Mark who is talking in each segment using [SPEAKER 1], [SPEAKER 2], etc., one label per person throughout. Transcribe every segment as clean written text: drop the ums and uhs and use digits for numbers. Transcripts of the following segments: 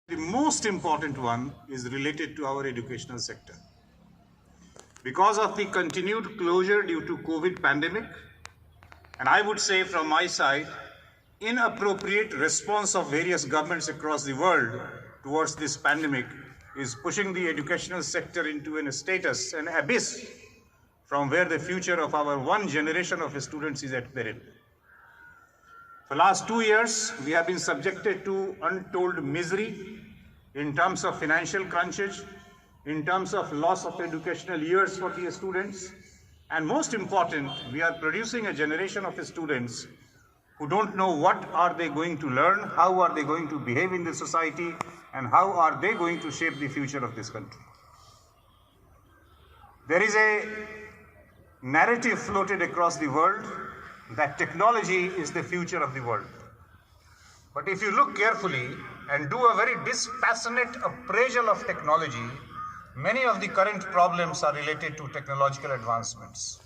[SPEAKER 1] The most important one is related to our educational sector. Because of the continued closure due to COVID pandemic, and I would say from my side, inappropriate response of various governments across the world towards this pandemic is pushing the educational sector into a status, an abyss, from where the future of our one generation of students is at peril. For the last 2 years, we have been subjected to untold misery in terms of financial crunches, in terms of loss of educational years for the students, and most important, we are producing a generation of students who don't know what are they going to learn, how are they going to behave in the society, and how are they going to shape the future of this country. There is a narrative floated across the world that technology is the future of the world. But if you look carefully and do a very dispassionate appraisal of technology, many of the current problems are related to technological advancements.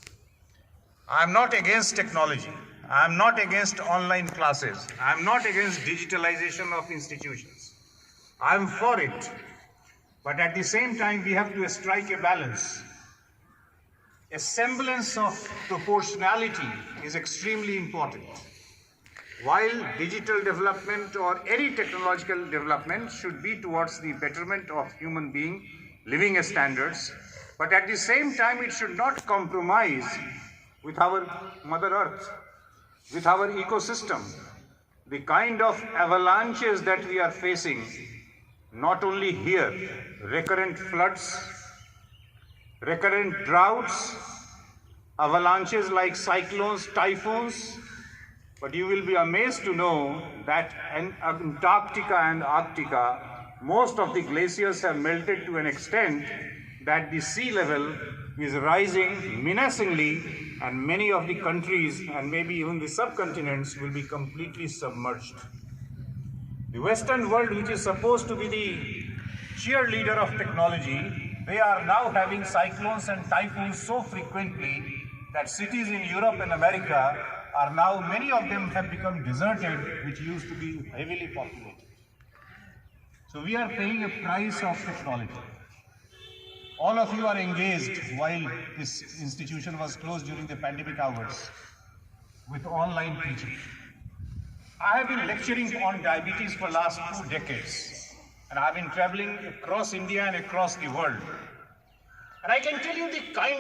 [SPEAKER 1] I am not against technology. I am not against online classes. I am not against digitalization of institutions. I am for it. But at the same time, we have to strike a balance. A semblance of proportionality is extremely important. While digital development or any technological development should be towards the betterment of human being living standards, but at the same time it should not compromise with our Mother Earth, with our ecosystem. The kind of avalanches that we are facing, not only here, recurrent floods, recurrent droughts, avalanches like cyclones, typhoons, but you will be amazed to know that in Antarctica and Arctica, most of the glaciers have melted to an extent that the sea level is rising menacingly, and many of the countries and maybe even the subcontinents will be completely submerged. The Western world, which is supposed to be the cheerleader of technology, they are now having cyclones and typhoons so frequently that cities in Europe and America are now, many of them have become deserted, which used to be heavily populated. So we are paying a price of technology. All of you are engaged while this institution was closed during the pandemic hours with online teaching. I have been lecturing on diabetes for the last 2 decades, and I have been traveling across India and across the world. And I can tell you the kind of